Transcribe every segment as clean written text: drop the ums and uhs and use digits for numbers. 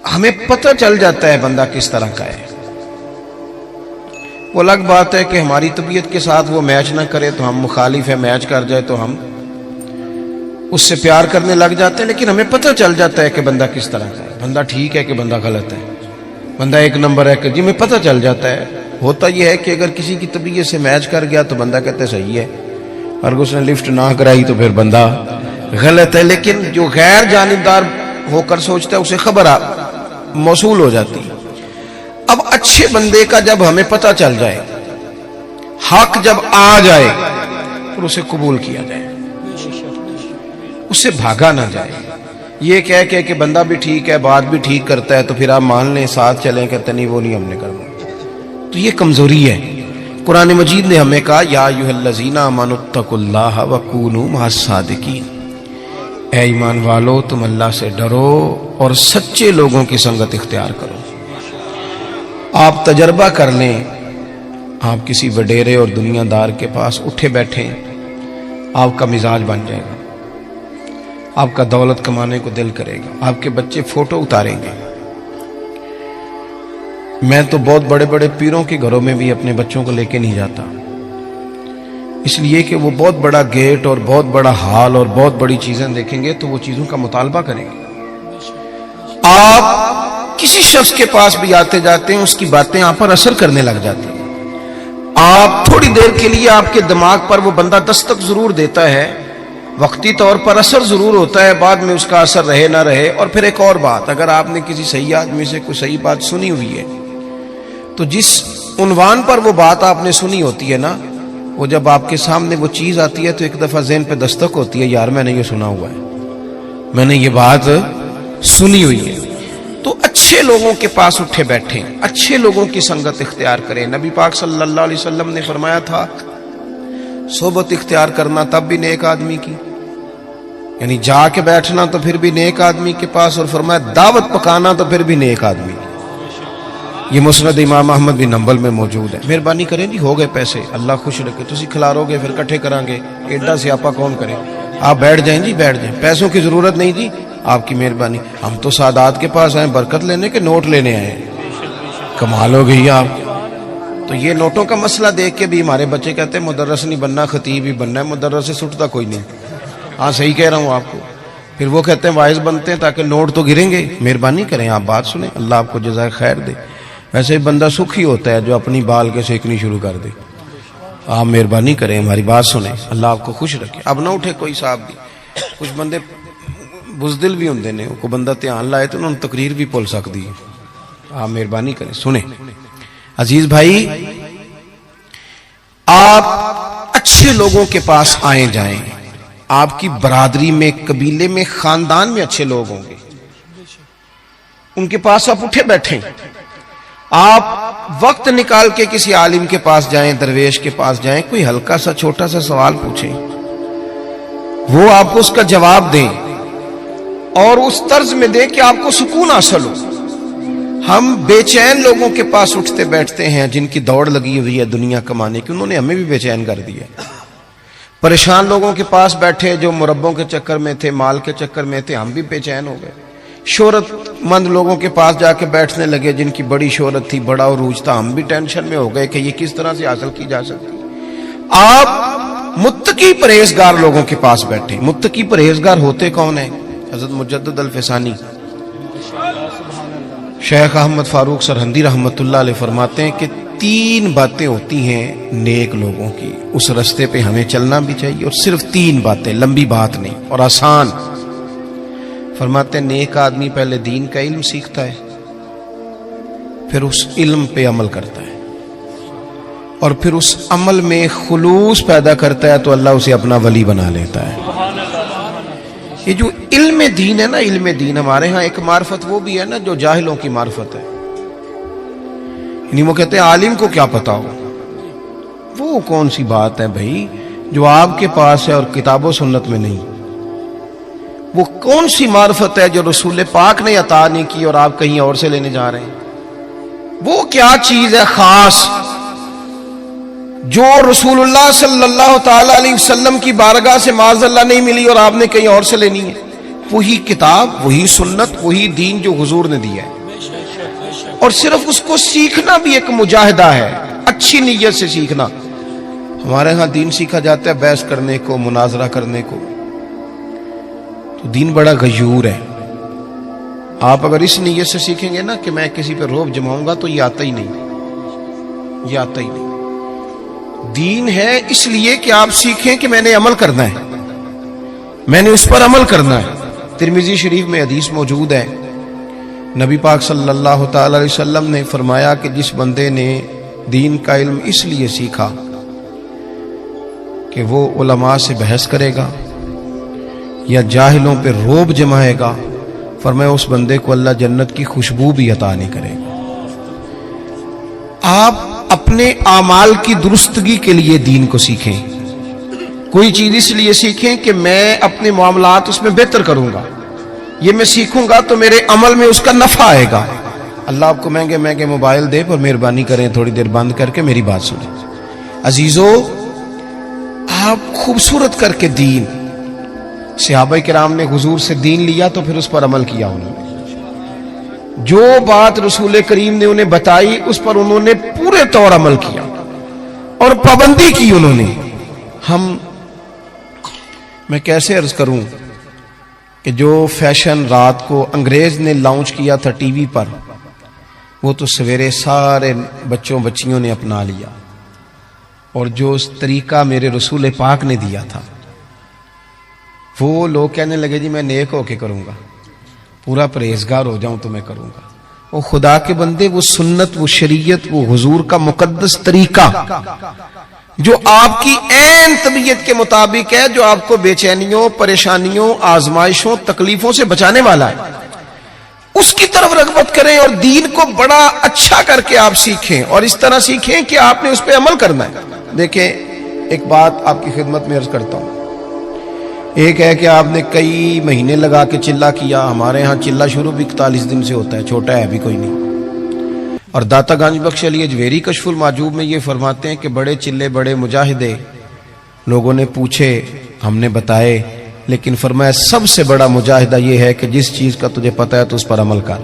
ہمیں پتہ چل جاتا ہے بندہ کس طرح کا ہے. وہ الگ بات ہے کہ ہماری طبیعت کے ساتھ وہ میچ نہ کرے تو ہم مخالف ہے، میچ کر جائے تو ہم اس سے پیار کرنے لگ جاتے ہیں، لیکن ہمیں پتہ چل جاتا ہے کہ بندہ کس طرح کا ہے، بندہ ٹھیک ہے کہ بندہ غلط ہے، بندہ ایک نمبر ہے کہ جی ہمیں پتہ چل جاتا ہے. ہوتا یہ ہے کہ اگر کسی کی طبیعت سے میچ کر گیا تو بندہ کہتے صحیح ہے، اور اس نے لفٹ نہ کرائی تو پھر بندہ غلط ہے. لیکن جو غیر جانبدار ہو کر سوچتا ہے اسے خبر موصول ہو جاتی ہے. اب اچھے بندے کا جب ہمیں پتہ چل جائے، حق جب آ جائے اور اسے قبول کیا جائے، اس سے بھاگا نہ جائے. یہ کہہ کہ بندہ بھی ٹھیک ہے، بات بھی ٹھیک کرتا ہے تو پھر آپ مان لیں، ساتھ چلیں، کہتے نہیں وہ نہیں ہم نے کرنا، تو یہ کمزوری ہے. قرآن مجید نے ہمیں کہا یا ایھا الذین آمنوا اتقوا اللہ وکونوا مع الصادقین، اے ایمان والو تم اللہ سے ڈرو اور سچے لوگوں کی سنگت اختیار کرو. آپ تجربہ کر لیں، آپ کسی وڈیرے اور دنیا دار کے پاس اٹھے بیٹھیں، آپ کا مزاج بن جائے گا، آپ کا دولت کمانے کو دل کرے گا، آپ کے بچے فوٹو اتاریں گے. میں تو بہت بڑے بڑے پیروں کے گھروں میں بھی اپنے بچوں کو لے کے نہیں جاتا، اس لیے کہ وہ بہت بڑا گیٹ اور بہت بڑا ہال اور بہت بڑی چیزیں دیکھیں گے تو وہ چیزوں کا مطالبہ کریں گے. آپ کسی شخص کے پاس بھی آتے جاتے ہیں، اس کی باتیں آپ پر اثر کرنے لگ جاتی ہیں. آپ تھوڑی دیر کے لیے آپ کے دماغ پر وہ بندہ دستک ضرور دیتا ہے، وقتی طور پر اثر ضرور ہوتا ہے، بعد میں اس کا اثر رہے نہ رہے. اور پھر ایک اور بات، اگر آپ نے کسی صحیح آدمی سے کوئی صحیح بات سنی ہوئی ہے تو جس عنوان پر وہ بات آپ نے سنی ہوتی ہے نا، وہ جب آپ کے سامنے وہ چیز آتی ہے تو ایک دفعہ ذہن پہ دستک ہوتی ہے، یار میں نے یہ سنا ہوا ہے، میں نے یہ بات سنی ہوئی ہے. تو اچھے لوگوں کے پاس اٹھے بیٹھیں، اچھے لوگوں کی سنگت اختیار کریں. نبی پاک صلی اللہ علیہ وسلم نے فرمایا تھا صحبت اختیار کرنا تب بھی نیک آدمی کی، یعنی جا کے بیٹھنا تو پھر بھی نیک آدمی کے پاس، اور فرمایا دعوت پکانا تو پھر بھی نیک آدمی کی. یہ مسند امام احمد بن حنبل میں موجود ہے. مہربانی کریں جی، ہو گئے پیسے، اللہ خوش رکھے، تسی کھلارو گے پھر کٹھے کریں گے، ایڈا سیاپا کون کرے. آپ بیٹھ جائیں جی، بیٹھ جائیں، پیسوں کی ضرورت نہیں جی، آپ کی مہربانی. ہم تو سادات کے پاس آئے برکت لینے کے نوٹ لینے آئے ہیں، کمال ہو گئی آپ. تو یہ نوٹوں کا مسئلہ دیکھ کے بھی ہمارے بچے کہتے ہیں مدرس نہیں بننا، خطیب ہی بننا ہے، مدرس سے سٹتا کوئی نہیں. ہاں صحیح کہہ رہا ہوں آپ کو. پھر وہ کہتے ہیں وائز بنتے ہیں تاکہ نوٹ تو گریں گے. مہربانی کریں، آپ بات سنیں، اللہ آپ کو جزائے خیر دے. ویسے بندہ سکھی ہوتا ہے جو اپنی بال کے سیکنی شروع کر دے. آپ مہربانی کریں، ہماری بات سنیں، اللہ آپ کو خوش رکھے. اب نہ اٹھے کوئی صاحب بھی، کچھ بندے بزدل بھی ہوندے نے، کو بندہ دھیان لائے تو انہوں نے تقریر بھی بھول سکتی ہے. آپ مہربانی کریں سنیں. عزیز بھائی، آپ اچھے لوگوں کے پاس آئیں جائیں. آپ کی برادری میں، قبیلے میں، خاندان میں اچھے لوگ ہوں گے، ان کے پاس آپ اٹھے بیٹھیں. آپ وقت نکال کے کسی عالم کے پاس جائیں، درویش کے پاس جائیں، کوئی ہلکا سا چھوٹا سا سوال پوچھیں، وہ آپ کو اس کا جواب دیں اور اس طرز میں دیں کہ آپ کو سکون حاصل ہو. ہم بے چین لوگوں کے پاس اٹھتے بیٹھتے ہیں جن کی دوڑ لگی ہوئی ہے دنیا کمانے کی، انہوں نے ہمیں بھی بے چین کر دیا. پریشان لوگوں کے پاس بیٹھے جو مربوں کے چکر میں تھے، مال کے چکر میں تھے، ہم بھی بے چین ہو گئے. شہرت مند لوگوں کے پاس جا کے بیٹھنے لگے جن کی بڑی شہرت تھی، بڑا عروج تھا، ہم بھی ٹینشن میں ہو گئے کہ یہ کس طرح سے حاصل کی جا سکتی. آپ متقی پرہیزگار لوگوں کے پاس بیٹھے. متقی پرہیزگار ہوتے کون ہیں؟ حضرت مجدد الفسانی شیخ احمد فاروق سرہندی رحمۃ اللہ علیہ فرماتے ہیں کہ 3 باتیں ہوتی ہیں نیک لوگوں کی، اس رستے پہ ہمیں چلنا بھی چاہیے، اور صرف 3 باتیں، لمبی بات نہیں اور آسان. فرماتے ہیں نیک آدمی پہلے دین کا علم سیکھتا ہے، پھر اس علم پہ عمل کرتا ہے، اور پھر اس عمل میں خلوص پیدا کرتا ہے تو اللہ اسے اپنا ولی بنا لیتا ہے. یہ جو علم دین ہے نا، علم دین ہمارے ہاں ایک معرفت وہ بھی ہے نا جو جاہلوں کی معرفت ہے. یعنی وہ کہتے ہیں عالم کو کیا پتا ہو. وہ کون سی بات ہے بھائی جو آپ کے پاس ہے اور کتاب و سنت میں نہیں؟ وہ کون سی معرفت ہے جو رسول پاک نے عطا نہیں کی اور آپ کہیں اور سے لینے جا رہے ہیں؟ وہ کیا چیز ہے خاص جو رسول اللہ صلی اللہ تعالی علیہ وسلم کی بارگاہ سے معاذ اللہ نہیں ملی اور آپ نے کہیں اور سے لینی ہے؟ وہی کتاب، وہی سنت، وہی دین جو حضور نے دیا ہے، اور صرف اس کو سیکھنا بھی ایک مجاہدہ ہے، اچھی نیت سے سیکھنا۔ ہمارے ہاں دین سیکھا جاتا ہے بحث کرنے کو، مناظرہ کرنے کو، تو دین بڑا غیور ہے۔ آپ اگر اس نیت سے سیکھیں گے نا کہ میں کسی پہ رعب جماؤں گا، تو یہ آتا ہی نہیں، یہ آتا ہی نہیں۔ دین ہے اس لیے کہ آپ سیکھیں کہ میں نے عمل کرنا ہے، میں نے اس پر عمل کرنا ہے۔ ترمذی شریف میں حدیث موجود ہے، نبی پاک صلی اللہ تعالی علیہ وسلم نے فرمایا کہ جس بندے نے دین کا علم اس لیے سیکھا کہ وہ علماء سے بحث کرے گا یا جاہلوں پہ رعب جمائے گا، فرمایا اس بندے کو اللہ جنت کی خوشبو بھی عطا نہیں کرے گا۔ آپ اپنے اعمال کی درستگی کے لیے دین کو سیکھیں، کوئی چیز اس لیے سیکھیں کہ میں اپنے معاملات اس میں بہتر کروں گا، یہ میں سیکھوں گا تو میرے عمل میں اس کا نفع آئے گا۔ اللہ آپ کو مہنگے مہنگے موبائل دے، پر مہربانی کریں تھوڑی دیر بند کر کے میری بات سنیں۔ عزیزو، آپ خوبصورت کر کے دین، صحابہ کرام نے حضور سے دین لیا تو پھر اس پر عمل کیا، انہوں نے جو بات رسول کریم نے انہیں بتائی اس پر انہوں نے پورے طور عمل کیا اور پابندی کی انہوں نے۔ میں کیسے عرض کروں کہ جو فیشن رات کو انگریز نے لانچ کیا تھا ٹی وی پر، وہ تو سویرے سارے بچوں بچیوں نے اپنا لیا، اور جو اس طریقہ میرے رسول پاک نے دیا تھا، وہ لوگ کہنے لگے جی میں نیک ہو کے کروں گا، پورا پرہیزگار ہو جاؤں تو میں کروں گا۔ وہ خدا کے بندے، وہ سنت، وہ شریعت، وہ حضور کا مقدس طریقہ جو آپ کی عین طبیعت کے مطابق ہے، جو آپ کو بے چینیوں، پریشانیوں، آزمائشوں، تکلیفوں سے بچانے والا ہے، اس کی طرف رغبت کریں اور دین کو بڑا اچھا کر کے آپ سیکھیں، اور اس طرح سیکھیں کہ آپ نے اس پہ عمل کرنا ہے۔ دیکھیں، ایک بات آپ کی خدمت میں عرض کرتا ہوں، ایک ہے کہ آپ نے کئی مہینے لگا کے چلہ کیا، ہمارے ہاں چلہ شروع بھی 41 دن سے ہوتا ہے، چھوٹا ہے بھی کوئی نہیں۔ اور داتا گنج بخش علی اجویری کشف المعجوب میں یہ فرماتے ہیں کہ بڑے چلے، بڑے مجاہدے لوگوں نے پوچھے، ہم نے بتائے، لیکن فرمایا سب سے بڑا مجاہدہ یہ ہے کہ جس چیز کا تجھے پتہ ہے تو اس پر عمل کر،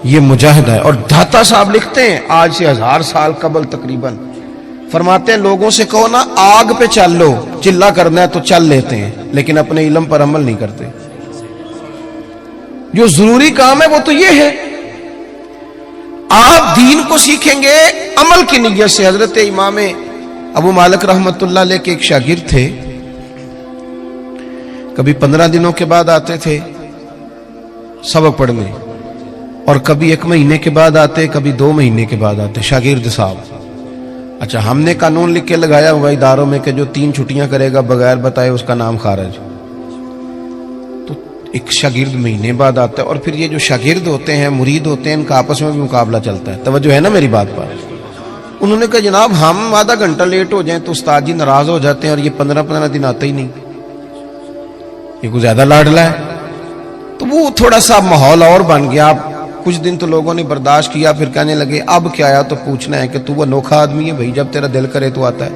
یہ مجاہدہ ہے۔ اور داتا صاحب لکھتے ہیں آج سے 1000 سال قبل تقریباً، فرماتے ہیں لوگوں سے کہو نا آگ پہ چل لو، چلہ کرنا ہے تو چل لیتے ہیں، لیکن اپنے علم پر عمل نہیں کرتے۔ جو ضروری کام ہے وہ تو یہ ہے، آپ دین کو سیکھیں گے عمل کی نیت سے۔ حضرت امام ابو مالک رحمت اللہ علیہ کے ایک شاگرد تھے، کبھی 15 دنوں کے بعد آتے تھے سبق پڑھنے، اور کبھی 1 مہینے کے بعد آتے، کبھی 2 مہینے کے بعد آتے شاگرد صاحب۔ اچھا، ہم نے قانون لکھ کے لگایا ہوا اداروں میں کہ جو 3 چھٹیاں کرے گا بغیر بتائے اس کا نام خارج۔ تو ایک شاگرد مہینے بعد آتا ہے، اور پھر یہ جو شاگرد ہوتے ہیں، مرید ہوتے ہیں، ان کا آپس میں بھی مقابلہ چلتا ہے۔ توجہ ہے نا میری بات پر؟ انہوں نے کہا جناب ہم آدھا گھنٹہ لیٹ ہو جائیں تو استاد جی ناراض ہو جاتے ہیں، اور یہ 15 دن آتا ہی نہیں، یہ کوئی زیادہ لاڈلا ہے۔ تو وہ تھوڑا سا ماحول اور بن گیا۔ آپ کچھ دن تو لوگوں نے برداشت کیا، پھر کہنے لگے اب کیا آیا تو پوچھنا ہے کہ تو وہ انوکھا آدمی ہے بھائی، جب تیرا دل کرے تو آتا ہے۔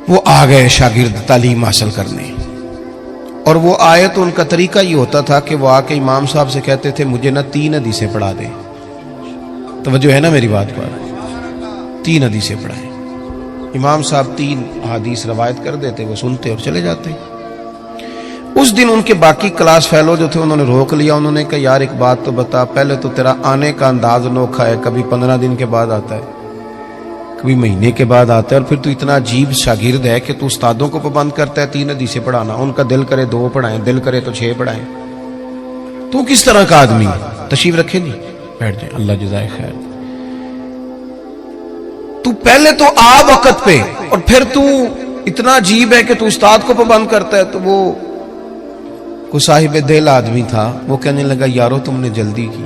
وہ آ گئے شاگرد تعلیم حاصل کرنے، اور وہ آئے تو ان کا طریقہ یہ ہوتا تھا کہ وہ آ کے امام صاحب سے کہتے تھے مجھے نا 3 حدیثیں پڑھا دیں۔ توجہ ہے نا میری بات پر؟ 3 حدیثیں پڑھائیں۔ امام صاحب 3 حدیث روایت کر دیتے، وہ سنتے اور چلے جاتے۔ اس دن ان کے باقی کلاس فیلو جو تھے انہوں نے روک لیا، انہوں نے کہا یار ایک بات تو بتا، پہلے تو تیرا آنے کا انداز انوکھا ہے، کبھی 15 دن کے بعد آتا ہے، کبھی مہینے کے بعد آتا ہے، اور پھر تو اتنا عجیب شاگرد ہے کہ تو استادوں کو پابند کرتا ہے 3 حدیثیں پڑھانا، ان کا دل کرے 2 پڑھائیں، دل کرے تو 6 پڑھائیں۔ تو کس طرح کا آدمی ہے؟ تشریف رکھے جی، بیٹھ جائیں، اللہ جزائے خیر۔ تو پہلے تو آ وقت پہ، اور پھر تو اتنا عجیب ہے کہ تو استاد کو پابند کرتا ہے۔ تو وہ کوئی صاحب دل آدمی تھا، وہ کہنے لگا یارو تم نے جلدی کی،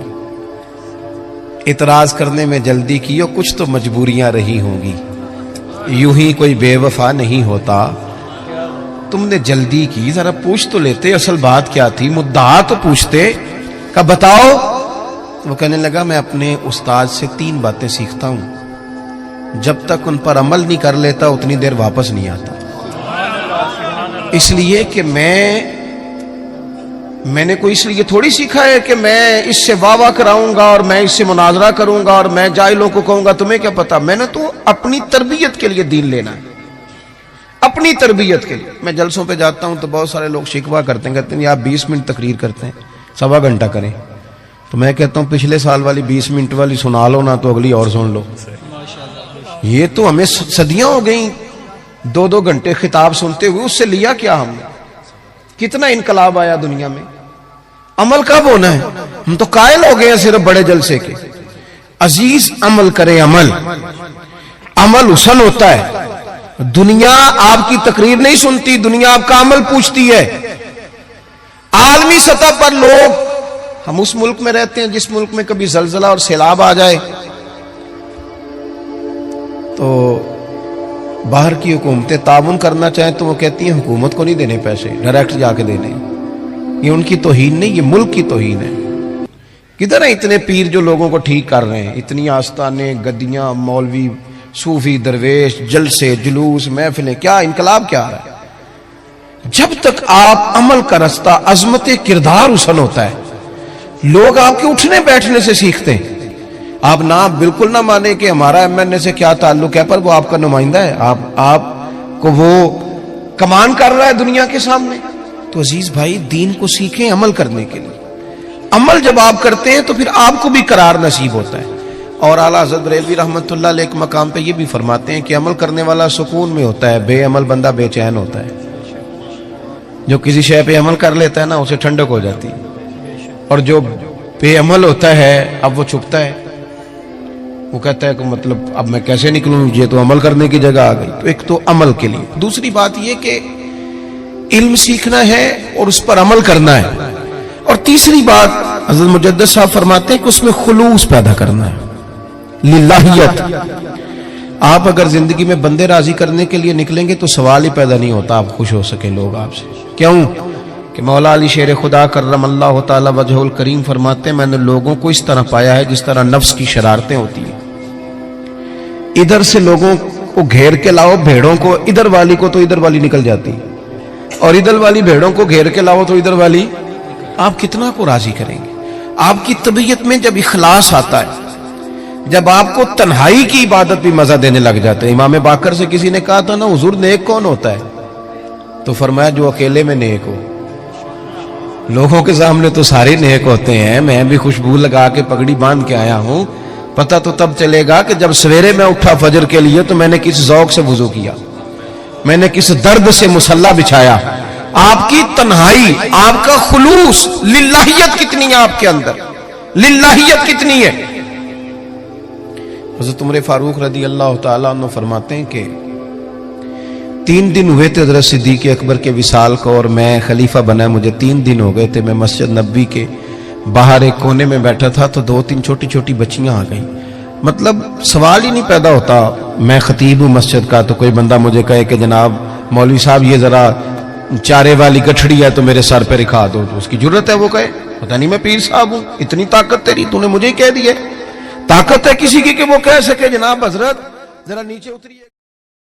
اعتراض کرنے میں جلدی کی، اور کچھ تو مجبوریاں رہی ہوں گی، یوں ہی کوئی بے وفا نہیں ہوتا، تم نے جلدی کی، ذرا پوچھ تو لیتے اصل بات کیا تھی، مدعا تو پوچھتے، کہ بتاؤ۔ وہ کہنے لگا میں اپنے استاد سے 3 باتیں سیکھتا ہوں، جب تک ان پر عمل نہیں کر لیتا اتنی دیر واپس نہیں آتا، اس لیے کہ میں میں نے کوئی اس لیے تھوڑی سیکھا ہے کہ میں اس سے واہ واہ کراؤں گا اور میں اس سے مناظرہ کروں گا اور میں جاہلوں کو کہوں گا تمہیں کیا پتا. میں نے تو اپنی تربیت کے لیے دین لینا ہے, اپنی تربیت کے لیے. میں جلسوں پہ جاتا ہوں تو بہت سارے لوگ شکوہ کرتے ہیں, کہتے ہیں آپ 20 منٹ تقریر کرتے ہیں, 1.25 گھنٹہ کریں. تو میں کہتا ہوں پچھلے سال والی 20 منٹ والی سنا لو نا, تو اگلی اور سن لو. یہ تو ہمیں صدیاں ہو گئیں 2 گھنٹے خطاب سنتے ہوئے, اس سے لیا کیا ہم نے؟ کتنا انقلاب آیا دنیا میں. عمل کب ہونا ہے؟ ہم تو قائل ہو گئے ہیں صرف بڑے جلسے کے. عزیز عمل کرے, عمل حسن ہوتا ہے. دنیا آپ کی تقریر نہیں سنتی, دنیا آپ کا عمل پوچھتی ہے. عالمی سطح پر لوگ, ہم اس ملک میں رہتے ہیں جس ملک میں کبھی زلزلہ اور سیلاب آ جائے تو باہر کی حکومتیں تعاون کرنا چاہیں تو وہ کہتی ہیں حکومت کو نہیں دینے پیسے, ڈائریکٹ جا کے دینے. یہ ان کی توہین نہیں, یہ ملک کی توہین ہے. کدھر ہیں اتنے پیر جو لوگوں کو ٹھیک کر رہے ہیں؟ اتنی آستانے, گدیاں, مولوی, صوفی, درویش, جلسے, جلوس, محفلیں, کیا انقلاب کیا ہے؟ جب تک آپ عمل کا رستہ, عظمت کردار حسن ہوتا ہے, لوگ آپ کے اٹھنے بیٹھنے سے سیکھتے ہیں. آپ نہ بالکل نہ مانیں کہ ہمارا ایم این اے سے کیا تعلق ہے, پر وہ آپ کا نمائندہ ہے, آپ کو وہ کمان کر رہا ہے دنیا کے سامنے. تو عزیز بھائی, دین کو سیکھیں عمل کرنے کے لیے. عمل جب آپ کرتے ہیں تو پھر آپ کو بھی قرار نصیب ہوتا ہے. اور اعلیٰ حضرت بریلوی رحمۃ اللہ علیہ ایک مقام پہ یہ بھی فرماتے ہیں کہ عمل کرنے والا سکون میں ہوتا ہے, بے عمل بندہ بے چین ہوتا ہے. جو کسی شے پہ عمل کر لیتا ہے نا, اسے ٹھنڈک ہو جاتی ہے. اور جو بے عمل ہوتا ہے, اب وہ چھپتا ہے, وہ کہتا ہے کہ مطلب اب میں کیسے نکلوں, یہ تو عمل کرنے کی جگہ آ گئی. تو ایک تو عمل کے لیے. دوسری بات یہ کہ علم سیکھنا ہے اور اس پر عمل کرنا ہے. اور تیسری بات حضرت مجدد صاحب فرماتے ہیں کہ اس میں خلوص پیدا کرنا ہے, للہیت. آپ اگر زندگی میں بندے راضی کرنے کے لیے نکلیں گے تو سوال ہی پیدا نہیں ہوتا آپ خوش ہو سکیں لوگ آپ سے. کیوں کہ مولا علی شیر خدا کرم اللہ تعالی وجہ الکریم فرماتے ہیں میں نے لوگوں کو اس طرح پایا ہے جس طرح نفس کی شرارتیں ہوتی ہیں. ادھر سے لوگوں کو گھیر کے لاؤ بھیڑوں کو, ادھر والی کو تو ادھر والی نکل جاتی, اور ادھر والی بھیڑوں کو گھیر کے لاؤ تو ادھر والی. آپ کتنا کو راضی کریں گے؟ آپ کی طبیعت میں جب اخلاص آتا ہے, جب آپ کو تنہائی کی عبادت بھی مزہ دینے لگ جاتے ہیں. امام باقر سے کسی نے کہا تھا نا حضور نیک کون ہوتا ہے, تو فرمایا جو اکیلے میں نیک ہو. لوگوں کے سامنے تو سارے نیک ہوتے ہیں, میں بھی خوشبو لگا کے پگڑی باندھ کے آیا ہوں, پتہ تو تب چلے گا کہ جب سویرے میں اٹھا فجر کے لیے تو میں نے کس ذوق سے وضو کیا, میں نے کس درد سے مصلی بچھایا. آپ کی تنہائی, آپ کا خلوص, للہیت کتنی ہے آپ کے اندر, للہیت کتنی ہے. حضرت عمر فاروق رضی اللہ تعالیٰ عنہ فرماتے ہیں کہ 3 دن ہوئے تھے حضرت صدیق اکبر کے وصال کو, اور میں خلیفہ بنا, مجھے 3 دن ہو گئے تھے. میں مسجد نبوی کے باہر ایک کونے میں بیٹھا تھا تو 2-3 چھوٹی چھوٹی بچیاں آ گئیں. مطلب سوال ہی نہیں پیدا ہوتا, میں خطیب ہوں مسجد کا, تو کوئی بندہ مجھے کہے کہ جناب مولوی صاحب یہ ذرا چارے والی گٹھڑی ہے تو میرے سر پہ رکھا دو. تو اس کی جرت ہے وہ کہے پتہ نہیں میں پیر صاحب ہوں, اتنی طاقت تیری, تو نے مجھے ہی کہہ دی ہے. طاقت ہے کسی کی کہ وہ کہہ سکے جناب حضرت ذرا نیچے اتریے.